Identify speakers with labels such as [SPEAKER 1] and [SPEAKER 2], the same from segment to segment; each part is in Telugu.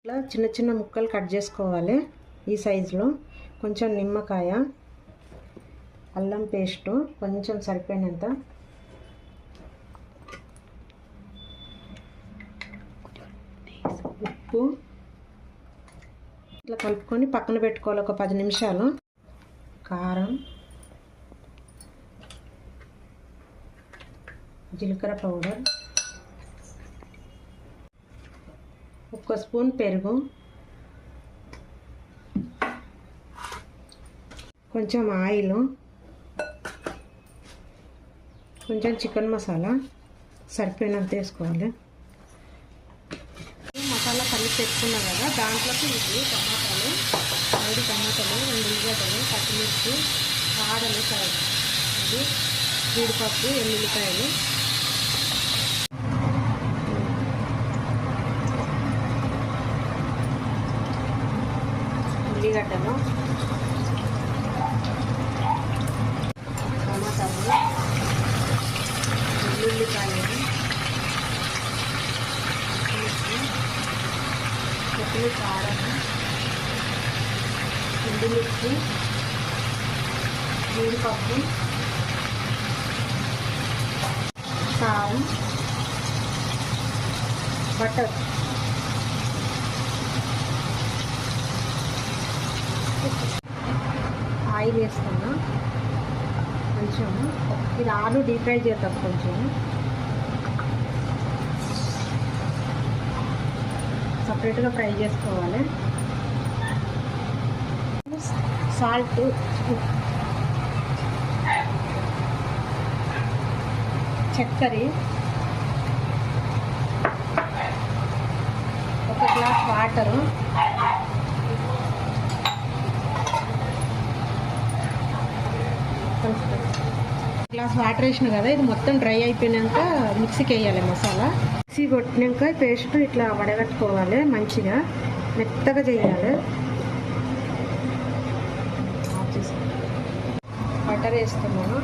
[SPEAKER 1] ఇట్లా చిన్న చిన్న ముక్కలు కట్ చేసుకోవాలి ఈ సైజులో. కొంచెం నిమ్మకాయ, అల్లం పేస్టు కొంచెం సరిపోయినంత, ఉప్పు ఇట్లా కలుపుకొని పక్కన పెట్టుకోవాలి ఒక 10 నిమిషాలు. కారం, జీలకర్ర పౌడర్, 1 స్పూన్ పెరుగు, కొంచెం ఆయిల్, కొంచెం చికెన్ మసాలా సరిపోయినంత వేసుకోవాలి. మసాలా కలిపి పెట్టుకున్నాం కదా, దాంట్లోకి ఇది టమాటాలు, 5 టమాటాలు, 2 ఉల్లిగడ్డలు, పచ్చిమిర్చి, కాడలు, అది జీడిపప్పు, ఎల్లుల్లిపాయలు, ఉల్లిగడ్డలు, టమాటాలు, వెల్లుల్లిపాయలు, కొత్తిమీర, కారం, ఎండుమిర్చి, జీడిపప్పు, కారం, బటర్, ఆయిల్ వేసుకున్నా కొంచెం. ఇది ఆలు డీప్ ఫ్రై చేద్దాం. కొంచెం సపరేట్గా ఫ్రై చేసుకోవాలి. సాల్ట్, చక్కెర, 1 గ్లాస్ వాటరు, గ్లాస్ వాటర్ వేసిన కదా, ఇది మొత్తం డ్రై అయిపోయినాక మిక్సీకి వేయాలి మసాలా. మిక్సీ కొట్టినాక పేస్ట్ ఇట్లా వడగట్టుకోవాలి, మంచిగా మెత్తగా చేయాలి. బటర్ వేస్తున్నాను,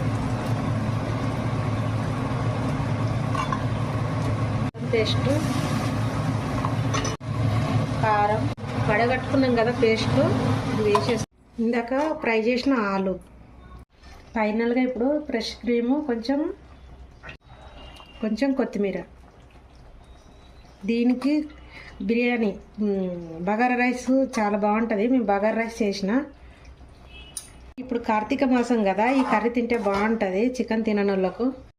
[SPEAKER 1] పేస్ట్, కారం, వడగట్టుకున్నాం కదా పేస్ట్, ఇది వేసేస్తాం. ఇందాక ఫ్రై చేసిన ఆలు. ఫైనల్గా ఇప్పుడు ఫ్రెష్ క్రీము, కొంచెం కొత్తిమీర. దీనికి బిర్యానీ బగారా రైస్ చాలా బాగుంటుంది. మేము బగారా రైస్ చేసిన. ఇప్పుడు కార్తీక మాసం కదా, ఈ కర్రీ తింటే బాగుంటుంది చికెన్ తినని వాళ్ళకు.